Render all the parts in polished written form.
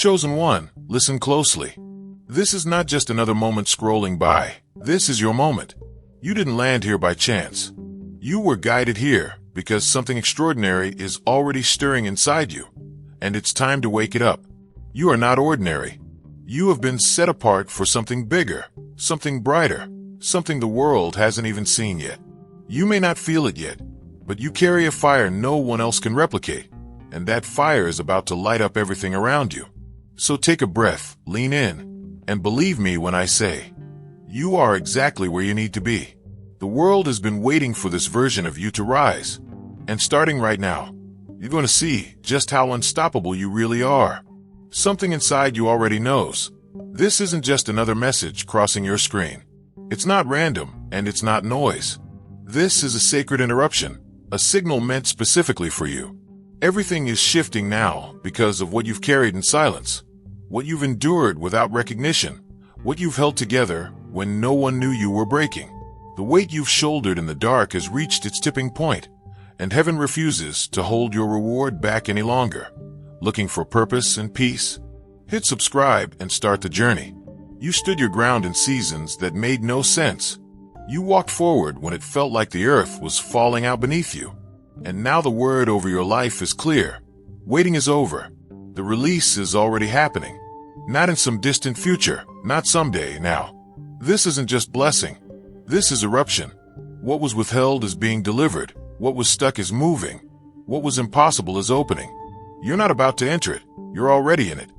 Chosen one, listen closely. This is not just another moment scrolling by. This is your moment. You didn't land here by chance. You were guided here because something extraordinary is already stirring inside you, and it's time to wake it up. You are not ordinary. You have been set apart for something bigger, something brighter, something the world hasn't even seen yet. You may not feel it yet, but you carry a fire no one else can replicate, and that fire is about to light up everything around you. So take a breath, lean in, and believe me when I say, you are exactly where you need to be. The world has been waiting for this version of you to rise, and starting right now, you're going to see just how unstoppable you really are. Something inside you already knows. This isn't just another message crossing your screen. It's not random, and it's not noise. This is a sacred interruption, a signal meant specifically for you. Everything is shifting now because of what you've carried in silence, what you've endured without recognition, what you've held together when no one knew you were breaking. The weight you've shouldered in the dark has reached its tipping point, and heaven refuses to hold your reward back any longer. Looking for purpose and peace? Hit subscribe and start the journey. You stood your ground in seasons that made no sense. You walked forward when it felt like the earth was falling out beneath you. And now the word over your life is clear. Waiting is over. The release is already happening. Not in some distant future, not someday now. This isn't just blessing. This is eruption. What was withheld is being delivered. What was stuck is moving. What was impossible is opening. You're not about to enter it. You're already in it.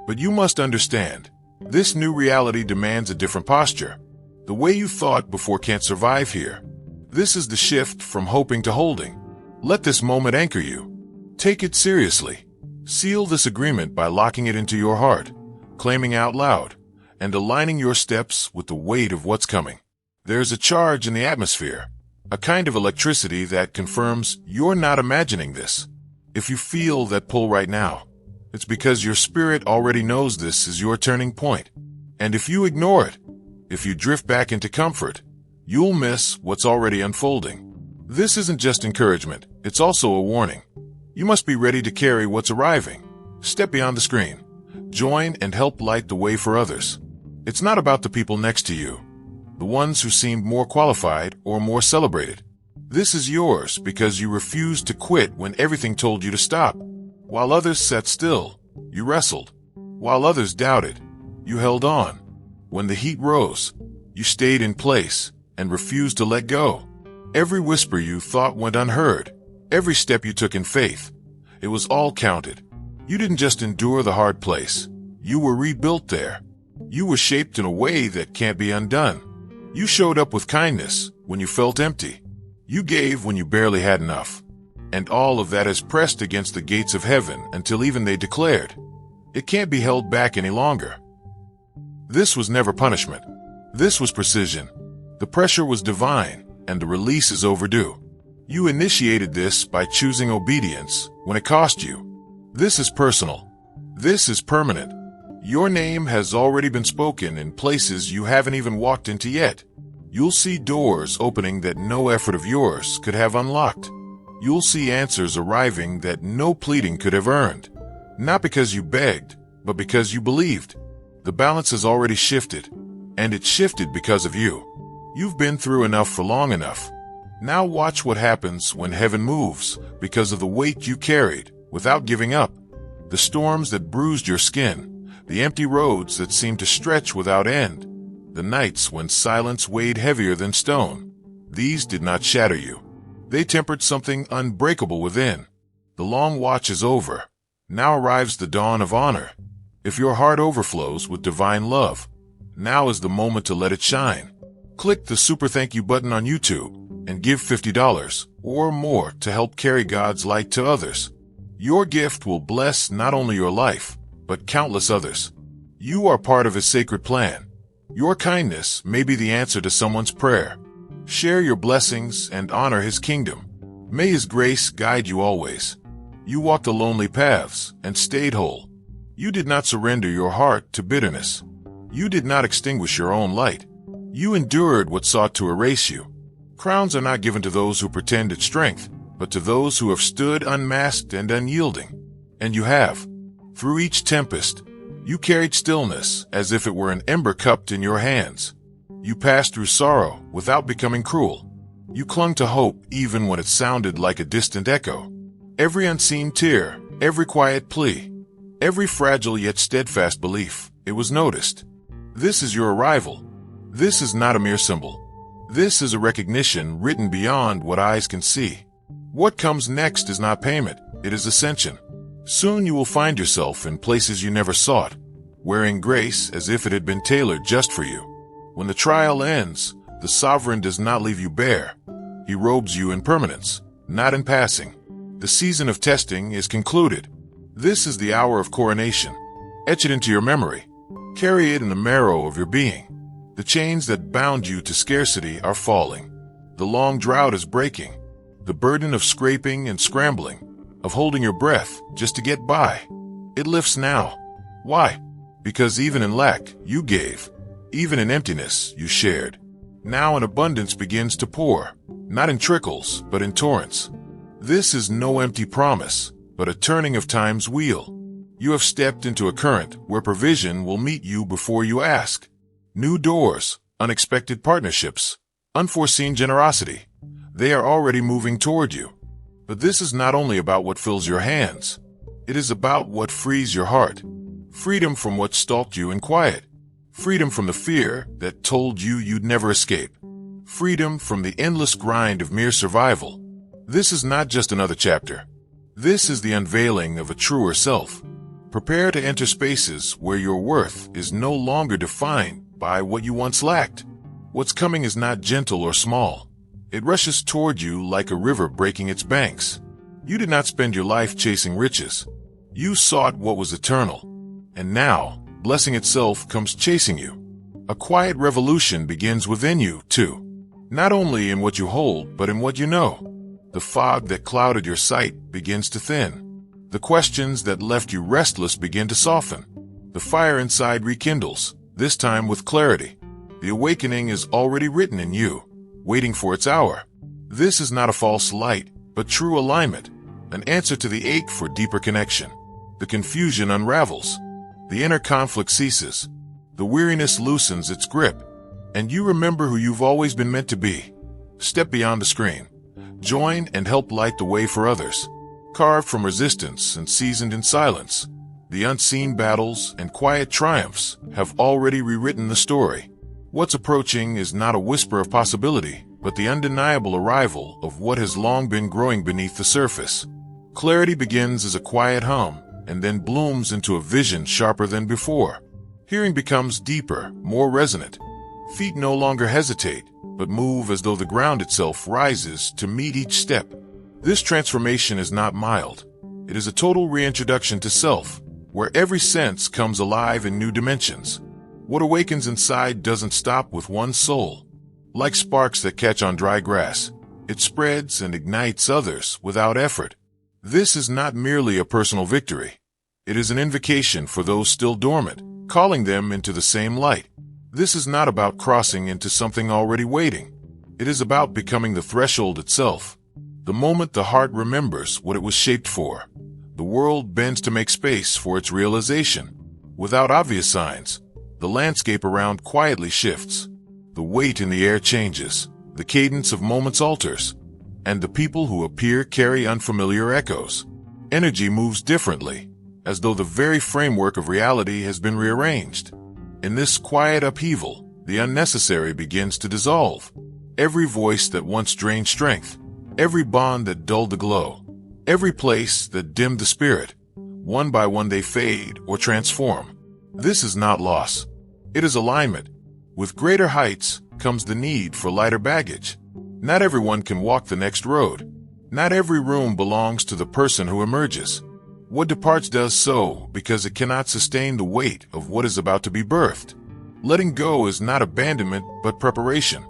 But you must understand, this new reality demands a different posture. The way you thought before can't survive here. This is the shift from hoping to holding. Let this moment anchor you. Take it seriously. Seal this agreement by locking it into your heart, claiming out loud, and aligning your steps with the weight of what's coming. There's a charge in the atmosphere, a kind of electricity that confirms you're not imagining this. If you feel that pull right now, it's because your spirit already knows this is your turning point. And if you ignore it, if you drift back into comfort, you'll miss what's already unfolding. This isn't just encouragement, it's also a warning. You must be ready to carry what's arriving. Step beyond the screen. Join and help light the way for others. It's not about the people next to you, the ones who seemed more qualified or more celebrated. This is yours because you refused to quit when everything told you to stop. While others sat still, you wrestled. While others doubted, you held on. When the heat rose, you stayed in place and refused to let go. Every whisper you thought went unheard. Every step you took in faith. It was all counted. You didn't just endure the hard place. You were rebuilt there. You were shaped in a way that can't be undone. You showed up with kindness when you felt empty. You gave when you barely had enough. And all of that is pressed against the gates of heaven until even they declared, it can't be held back any longer. This was never punishment. This was precision. The pressure was divine, and the release is overdue. You initiated this by choosing obedience when it cost you. This is personal. This is permanent. Your name has already been spoken in places you haven't even walked into yet. You'll see doors opening that no effort of yours could have unlocked. You'll see answers arriving that no pleading could have earned. Not because you begged, but because you believed. The balance has already shifted, and it shifted because of you. You've been through enough for long enough. Now watch what happens when heaven moves because of the weight you carried without giving up. The storms that bruised your skin, the empty roads that seemed to stretch without end, the nights when silence weighed heavier than stone. These did not shatter you. They tempered something unbreakable within. The long watch is over. Now arrives the dawn of honor. If your heart overflows with divine love, now is the moment to let it shine. Click the super thank you button on YouTube and give $50 or more to help carry God's light to others. Your gift will bless not only your life, but countless others. You are part of His sacred plan. Your kindness may be the answer to someone's prayer. Share your blessings and honor His kingdom. May His grace guide you always. You walked the lonely paths and stayed whole. You did not surrender your heart to bitterness. You did not extinguish your own light. You endured what sought to erase you. Crowns are not given to those who pretended strength, but to those who have stood unmasked and unyielding. And you have. Through each tempest, You carried stillness as if it were an ember cupped in your hands. You passed through sorrow without becoming cruel. You clung to hope even when it sounded like a distant echo. Every unseen tear, every quiet plea, every fragile yet steadfast belief, it was noticed. This is your arrival. This is not a mere symbol. This is a recognition written beyond what eyes can see. What comes next is not payment, it is ascension. Soon you will find yourself in places you never sought, wearing grace as if it had been tailored just for you. When the trial ends, the sovereign does not leave you bare. He robes you in permanence, not in passing. The season of testing is concluded. This is the hour of coronation. Etch it into your memory. Carry it in the marrow of your being. The chains that bound you to scarcity are falling. The long drought is breaking. The burden of scraping and scrambling, of holding your breath just to get by, it lifts now. Why? Because even in lack, you gave. Even in emptiness, you shared. Now an abundance begins to pour, not in trickles, but in torrents. This is no empty promise, but a turning of time's wheel. You have stepped into a current where provision will meet you before you ask. New doors, unexpected partnerships, unforeseen generosity. They are already moving toward you. But this is not only about what fills your hands. It is about what frees your heart. Freedom from what stalked you in quiet. Freedom from the fear that told you you'd never escape. Freedom from the endless grind of mere survival. This is not just another chapter. This is the unveiling of a truer self. Prepare to enter spaces where your worth is no longer defined by what you once lacked. What's coming is not gentle or small. It rushes toward you like a river breaking its banks. You did not spend your life chasing riches. You sought what was eternal. And now, blessing itself comes chasing you. A quiet revolution begins within you, too. Not only in what you hold, but in what you know. The fog that clouded your sight begins to thin. The questions that left you restless begin to soften. The fire inside rekindles, this time with clarity. The awakening is already written in you, waiting for its hour. This is not a false light, but true alignment, an answer to the ache for deeper connection. The confusion unravels. The inner conflict ceases. The weariness loosens its grip. And you remember who you've always been meant to be. Step beyond the screen. Join and help light the way for others. Carved from resistance and seasoned in silence, the unseen battles and quiet triumphs have already rewritten the story. What's approaching is not a whisper of possibility, but the undeniable arrival of what has long been growing beneath the surface. Clarity begins as a quiet hum, and then blooms into a vision sharper than before. Hearing becomes deeper, more resonant. Feet no longer hesitate, but move as though the ground itself rises to meet each step. This transformation is not mild. It is a total reintroduction to self, where every sense comes alive in new dimensions. What awakens inside doesn't stop with one soul. Like sparks that catch on dry grass, it spreads and ignites others without effort. This is not merely a personal victory. It is an invocation for those still dormant, calling them into the same light. This is not about crossing into something already waiting. It is about becoming the threshold itself. The moment the heart remembers what it was shaped for, the world bends to make space for its realization. Without obvious signs, the landscape around quietly shifts. The weight in the air changes, the cadence of moments alters, and the people who appear carry unfamiliar echoes. Energy moves differently, as though the very framework of reality has been rearranged. In this quiet upheaval, the unnecessary begins to dissolve. Every voice that once drained strength, every bond that dulled the glow, every place that dimmed the spirit, one by one they fade or transform. This is not loss. It is alignment. With greater heights comes the need for lighter baggage. Not everyone can walk the next road. Not every room belongs to the person who emerges. What departs does so because it cannot sustain the weight of what is about to be birthed. Letting go is not abandonment but preparation.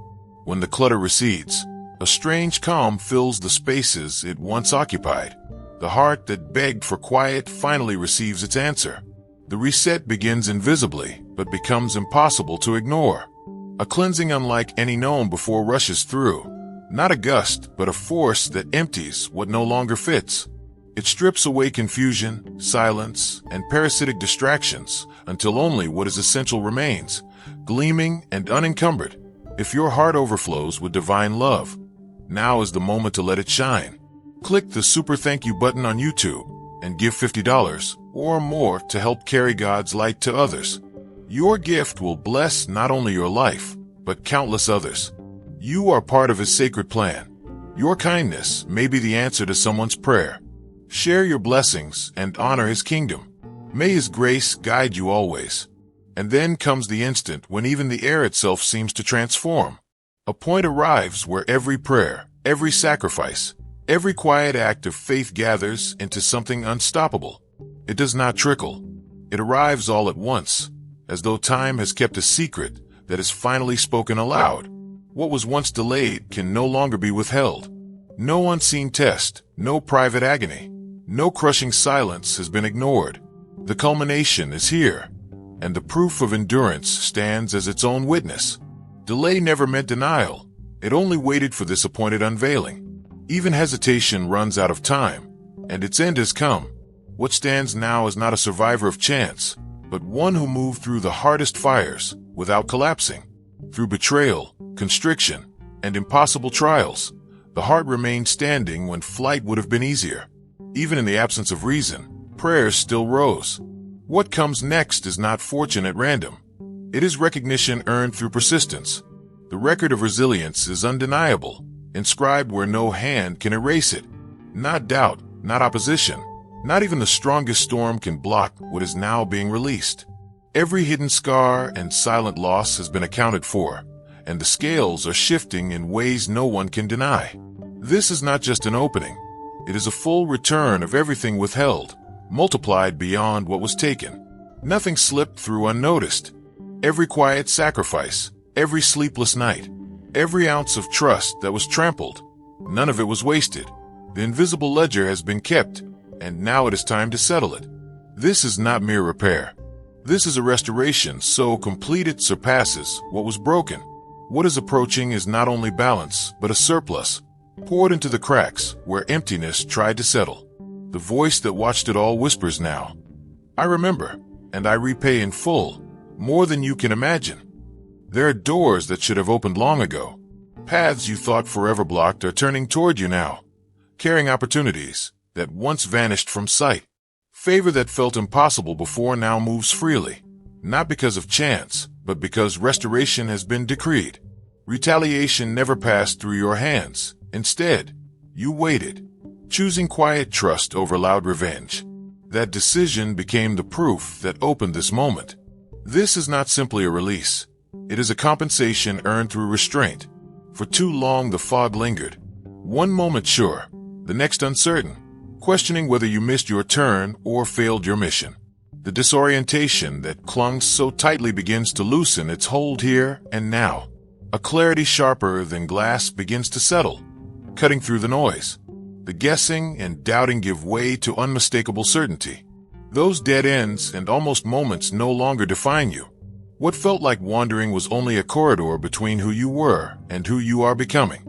When the clutter recedes, a strange calm fills the spaces it once occupied. The heart that begged for quiet finally receives its answer. The reset begins invisibly, but becomes impossible to ignore. A cleansing unlike any known before rushes through. Not a gust, but a force that empties what no longer fits. It strips away confusion, silence, and parasitic distractions until only what is essential remains, gleaming and unencumbered. If your heart overflows with divine love, now is the moment to let it shine. Click the super thank you button on YouTube and give $50 or more to help carry God's light to others. Your gift will bless not only your life, but countless others. You are part of His sacred plan. Your kindness may be the answer to someone's prayer. Share your blessings and honor His kingdom. May His grace guide you always. And then comes the instant when even the air itself seems to transform. A point arrives where every prayer, every sacrifice, every quiet act of faith gathers into something unstoppable. It does not trickle. It arrives all at once, as though time has kept a secret that is finally spoken aloud. What was once delayed can no longer be withheld. No unseen test, no private agony, no crushing silence has been ignored. The culmination is here, and the proof of endurance stands as its own witness. Delay never meant denial. It only waited for this appointed unveiling. Even hesitation runs out of time, and its end has come. What stands now is not a survivor of chance, but one who moved through the hardest fires without collapsing. Through betrayal, constriction, and impossible trials, the heart remained standing when flight would have been easier. Even in the absence of reason, prayers still rose. What comes next is not fortune at random. It is recognition earned through persistence. The record of resilience is undeniable, inscribed where no hand can erase it. Not doubt, not opposition, not even the strongest storm can block what is now being released. Every hidden scar and silent loss has been accounted for, and the scales are shifting in ways no one can deny. This is not just an opening. It is a full return of everything withheld, multiplied beyond what was taken. Nothing slipped through unnoticed. Every quiet sacrifice, every sleepless night, every ounce of trust that was trampled, none of it was wasted. The invisible ledger has been kept, and now it is time to settle it. This is not mere repair. This is a restoration so complete it surpasses what was broken. What is approaching is not only balance, but a surplus, poured into the cracks where emptiness tried to settle. The voice that watched it all whispers now, "I remember, and I repay in full, more than you can imagine." There are doors that should have opened long ago. Paths you thought forever blocked are turning toward you now, carrying opportunities that once vanished from sight. Favor that felt impossible before now moves freely, not because of chance, but because restoration has been decreed. Retaliation never passed through your hands. Instead, you waited, choosing quiet trust over loud revenge. That decision became the proof that opened this moment. This is not simply a release. It is a compensation earned through restraint. For too long the fog lingered. One moment sure, the next uncertain, questioning whether you missed your turn or failed your mission. The disorientation that clung so tightly begins to loosen its hold here and now. A clarity sharper than glass begins to settle, cutting through the noise. The guessing and doubting give way to unmistakable certainty. Those dead ends and almost moments no longer define you. What felt like wandering was only a corridor between who you were and who you are becoming.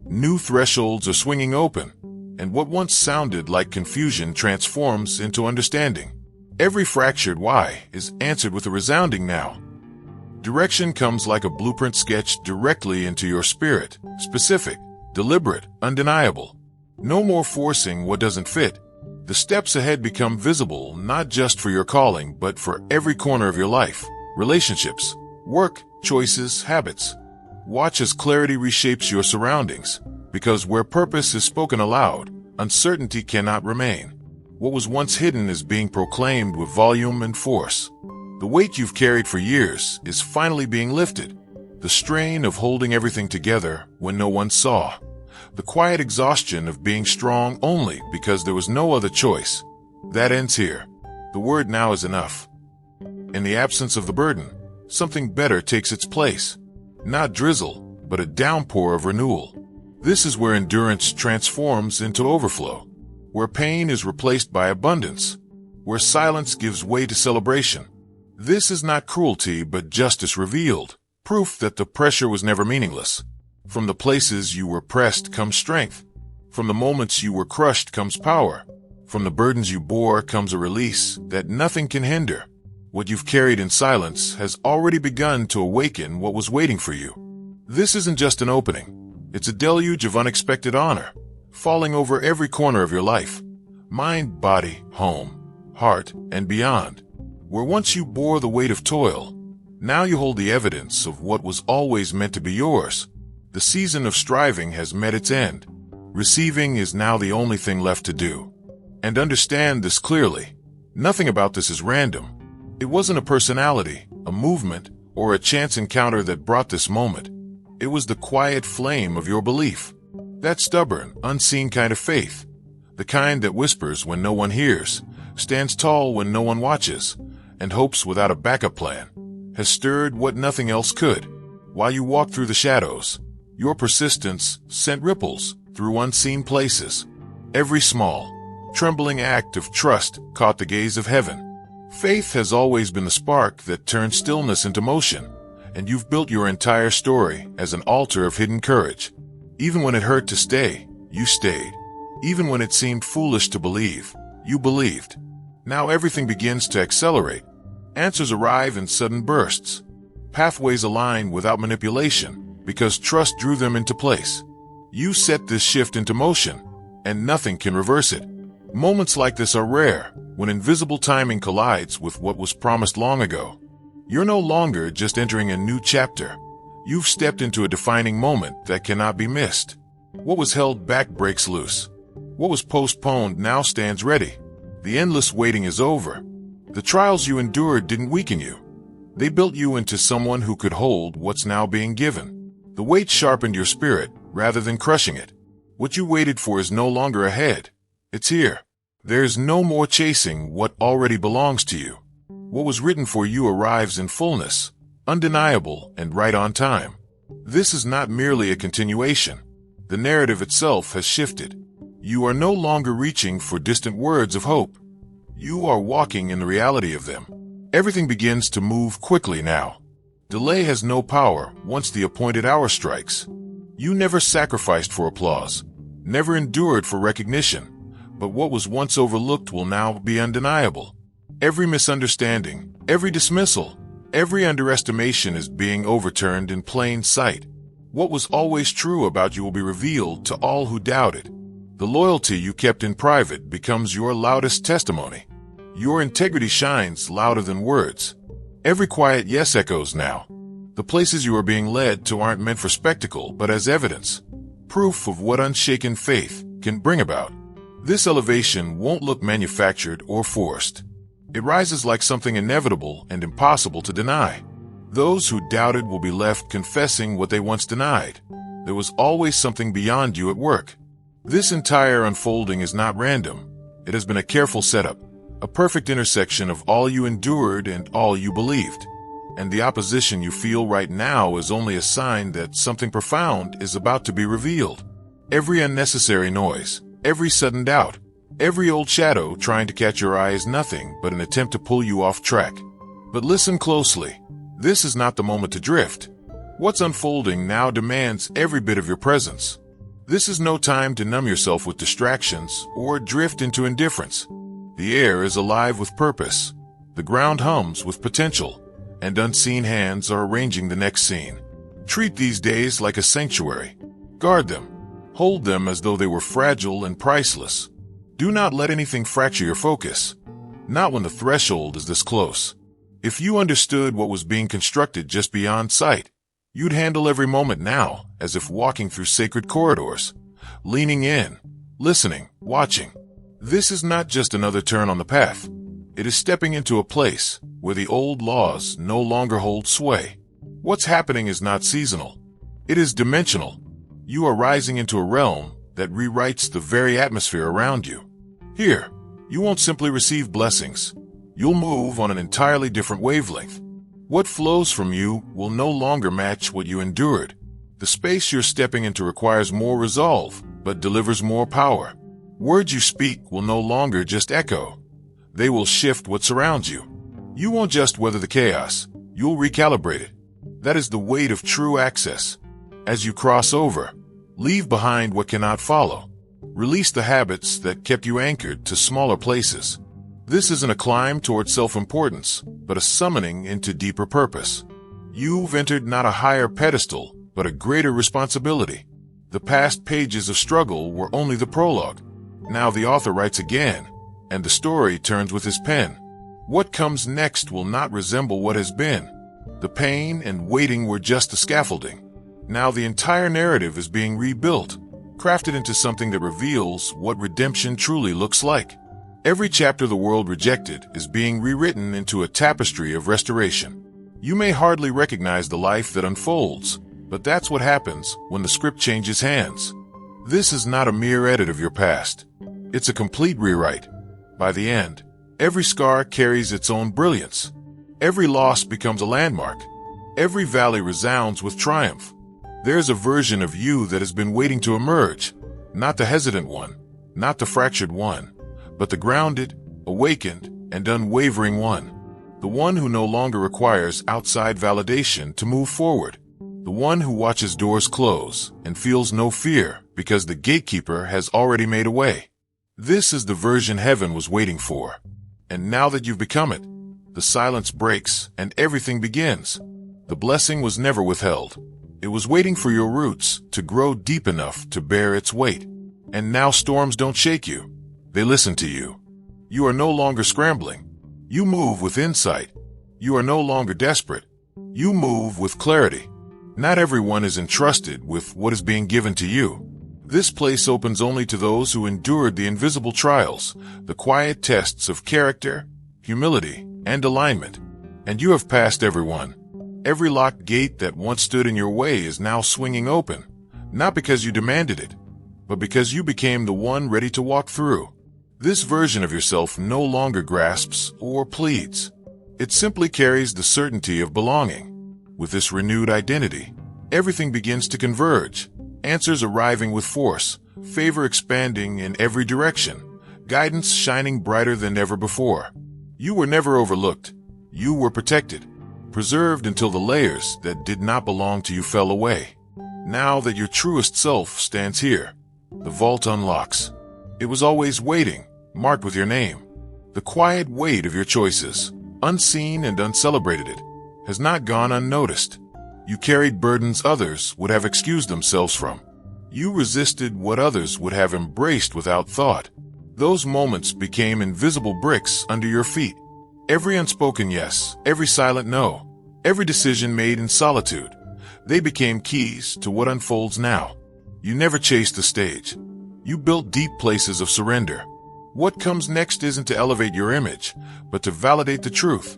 New thresholds are swinging open, and what once sounded like confusion transforms into understanding. Every fractured why is answered with a resounding now. Direction comes like a blueprint sketched directly into your spirit, specific, deliberate, undeniable. No more forcing what doesn't fit. The steps ahead become visible not just for your calling, but for every corner of your life. Relationships, work, choices, habits. Watch as clarity reshapes your surroundings, because where purpose is spoken aloud, uncertainty cannot remain. What was once hidden is being proclaimed with volume and force. The weight you've carried for years is finally being lifted. The strain of holding everything together when no one saw. The quiet exhaustion of being strong only because there was no other choice. That ends here. The word now is enough. In the absence of the burden, something better takes its place. Not drizzle, but a downpour of renewal. This is where endurance transforms into overflow, where pain is replaced by abundance, where silence gives way to celebration. This is not cruelty, but justice revealed, proof that the pressure was never meaningless. From the places you were pressed comes strength. From the moments you were crushed comes power. From the burdens you bore comes a release that nothing can hinder. What you've carried in silence has already begun to awaken what was waiting for you. This isn't just an opening. It's a deluge of unexpected honor, falling over every corner of your life. Mind, body, home, heart, and beyond. Where once you bore the weight of toil, now you hold the evidence of what was always meant to be yours. The season of striving has met its end. Receiving is now the only thing left to do. And understand this clearly. Nothing about this is random. It wasn't a personality, a movement, or a chance encounter that brought this moment. It was the quiet flame of your belief. That stubborn, unseen kind of faith. The kind that whispers when no one hears, stands tall when no one watches, and hopes without a backup plan, has stirred what nothing else could. While you walked through the shadows, your persistence sent ripples through unseen places. Every small, trembling act of trust caught the gaze of heaven. Faith has always been the spark that turned stillness into motion, and you've built your entire story as an altar of hidden courage. Even when it hurt to stay, you stayed. Even when it seemed foolish to believe, you believed. Now everything begins to accelerate. Answers arrive in sudden bursts. Pathways align without manipulation because trust drew them into place. You set this shift into motion, and nothing can reverse it. Moments like this are rare, when invisible timing collides with what was promised long ago. You're no longer just entering a new chapter. You've stepped into a defining moment that cannot be missed. What was held back breaks loose. What was postponed now stands ready. The endless waiting is over. The trials you endured didn't weaken you. They built you into someone who could hold what's now being given. The weight sharpened your spirit rather than crushing it. What you waited for is no longer ahead. It's here. There's no more chasing what already belongs to you. What was written for you arrives in fullness, undeniable and right on time. This is not merely a continuation. The narrative itself has shifted. You are no longer reaching for distant words of hope. You are walking in the reality of them. Everything begins to move quickly now. Delay has no power once the appointed hour strikes. You never sacrificed for applause, never endured for recognition. But what was once overlooked will now be undeniable. Every misunderstanding, every dismissal, every underestimation is being overturned in plain sight. What was always true about you will be revealed to all who doubted. The loyalty you kept in private becomes your loudest testimony. Your integrity shines louder than words. Every quiet yes echoes now. The places you are being led to aren't meant for spectacle, but as evidence. Proof of what unshaken faith can bring about. This elevation won't look manufactured or forced. It rises like something inevitable and impossible to deny. Those who doubted will be left confessing what they once denied. There was always something beyond you at work. This entire unfolding is not random. It has been a careful setup, a perfect intersection of all you endured and all you believed. And the opposition you feel right now is only a sign that something profound is about to be revealed. Every unnecessary noise, every sudden doubt, every old shadow trying to catch your eye is nothing but an attempt to pull you off track. But listen closely. This is not the moment to drift. What's unfolding now demands every bit of your presence. This is no time to numb yourself with distractions or drift into indifference. The air is alive with purpose. The ground hums with potential, and unseen hands are arranging the next scene. Treat these days like a sanctuary. Guard them. Hold them as though they were fragile and priceless. Do not let anything fracture your focus. Not when the threshold is this close. If you understood what was being constructed just beyond sight, you'd handle every moment now as if walking through sacred corridors, leaning in, listening, watching. This is not just another turn on the path. It is stepping into a place where the old laws no longer hold sway. What's happening is not seasonal. It is dimensional. You are rising into a realm that rewrites the very atmosphere around you. Here, you won't simply receive blessings. You'll move on an entirely different wavelength. What flows from you will no longer match what you endured. The space you're stepping into requires more resolve, but delivers more power. Words you speak will no longer just echo. They will shift what surrounds you. You won't just weather the chaos. You'll recalibrate it. That is the weight of true access. As you cross over, leave behind what cannot follow. Release the habits that kept you anchored to smaller places. This isn't a climb toward self-importance, but a summoning into deeper purpose. You've entered not a higher pedestal, but a greater responsibility. The past pages of struggle were only the prologue. Now the author writes again, and the story turns with his pen. What comes next will not resemble what has been. The pain and waiting were just the scaffolding. Now the entire narrative is being rebuilt, crafted into something that reveals what redemption truly looks like. Every chapter the world rejected is being rewritten into a tapestry of restoration. You may hardly recognize the life that unfolds, but that's what happens when the script changes hands. This is not a mere edit of your past. It's a complete rewrite. By the end, every scar carries its own brilliance. Every loss becomes a landmark. Every valley resounds with triumph. There's a version of you that has been waiting to emerge, not the hesitant one, not the fractured one, but the grounded, awakened, and unwavering one. The one who no longer requires outside validation to move forward. The one who watches doors close and feels no fear because the gatekeeper has already made a way. This is the version heaven was waiting for. And now that you've become it, the silence breaks and everything begins. The blessing was never withheld. It was waiting for your roots to grow deep enough to bear its weight. And now storms don't shake you. They listen to you. You are no longer scrambling. You move with insight. You are no longer desperate. You move with clarity. Not everyone is entrusted with what is being given to you. This place opens only to those who endured the invisible trials, the quiet tests of character, humility, and alignment. And you have passed every one. Every locked gate that once stood in your way is now swinging open, not because you demanded it, but because you became the one ready to walk through. This version of yourself no longer grasps or pleads. It simply carries the certainty of belonging. With this renewed identity, everything begins to converge, answers arriving with force, favor expanding in every direction, guidance shining brighter than ever before. You were never overlooked. You were protected, preserved until the layers that did not belong to you fell away. Now that your truest self stands here, the vault unlocks. It was always waiting, marked with your name. The quiet weight of your choices, unseen and uncelebrated, has not gone unnoticed. You carried burdens others would have excused themselves from. You resisted what others would have embraced without thought. Those moments became invisible bricks under your feet. Every unspoken yes, every silent no, every decision made in solitude, they became keys to what unfolds now. You never chased the stage. You built deep places of surrender. What comes next isn't to elevate your image, but to validate the truth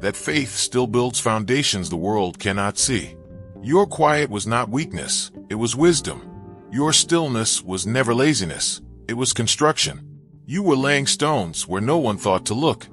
that faith still builds foundations the world cannot see. Your quiet was not weakness, it was wisdom. Your stillness was never laziness, it was construction. You were laying stones where no one thought to look.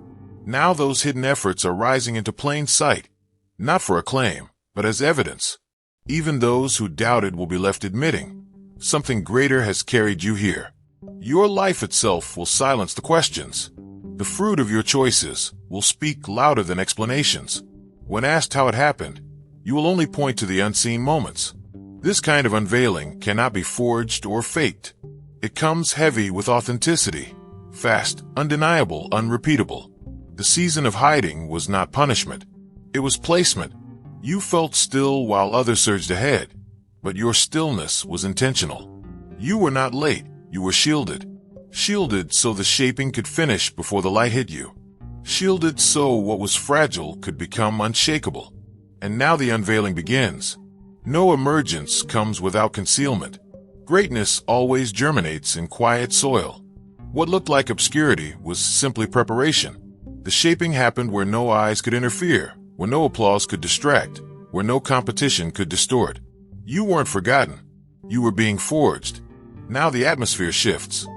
Now those hidden efforts are rising into plain sight, not for acclaim, but as evidence. Even those who doubted will be left admitting, something greater has carried you here. Your life itself will silence the questions. The fruit of your choices will speak louder than explanations. When asked how it happened, you will only point to the unseen moments. This kind of unveiling cannot be forged or faked. It comes heavy with authenticity, fast, undeniable, unrepeatable. The season of hiding was not punishment. It was placement. You felt still while others surged ahead, but your stillness was intentional. You were not late, you were shielded. Shielded so the shaping could finish before the light hit you. Shielded so what was fragile could become unshakable. And now the unveiling begins. No emergence comes without concealment. Greatness always germinates in quiet soil. What looked like obscurity was simply preparation. The shaping happened where no eyes could interfere, where no applause could distract, where no competition could distort. You weren't forgotten. You were being forged. Now the atmosphere shifts.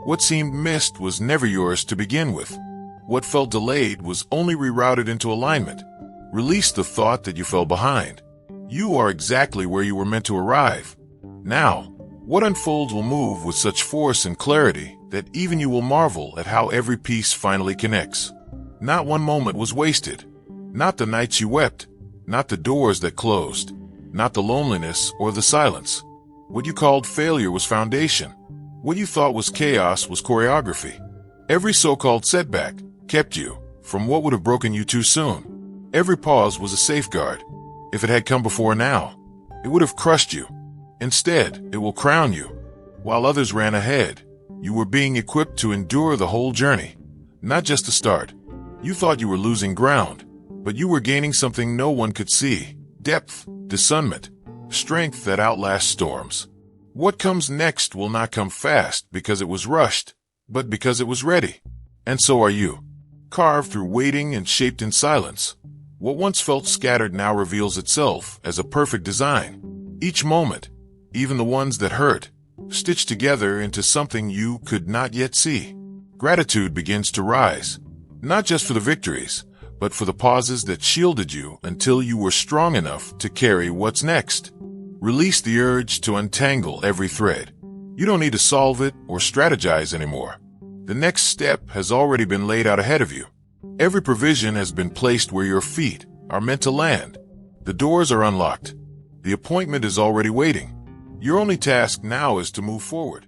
What seemed missed was never yours to begin with. What felt delayed was only rerouted into alignment. Release the thought that you fell behind. You are exactly where you were meant to arrive. Now, what unfolds will move with such force and clarity that even you will marvel at how every piece finally connects. Not one moment was wasted. Not the nights you wept. Not the doors that closed. Not the loneliness or the silence. What you called failure was foundation. What you thought was chaos was choreography. Every so-called setback kept you from what would have broken you too soon. Every pause was a safeguard. If it had come before now, it would have crushed you. Instead, it will crown you. While others ran ahead, you were being equipped to endure the whole journey, not just the start. You thought you were losing ground, but you were gaining something no one could see: depth, discernment, strength that outlasts storms. What comes next will not come fast because it was rushed, but because it was ready. And so are you. Carved through waiting and shaped in silence. What once felt scattered now reveals itself as a perfect design. Each moment, even the ones that hurt, stitched together into something you could not yet see. Gratitude begins to rise, not just for the victories, but for the pauses that shielded you until you were strong enough to carry what's next. Release the urge to untangle every thread. You don't need to solve it or strategize anymore. The next step has already been laid out ahead of you. Every provision has been placed where your feet are meant to land. The doors are unlocked. The appointment is already waiting. Your only task now is to move forward.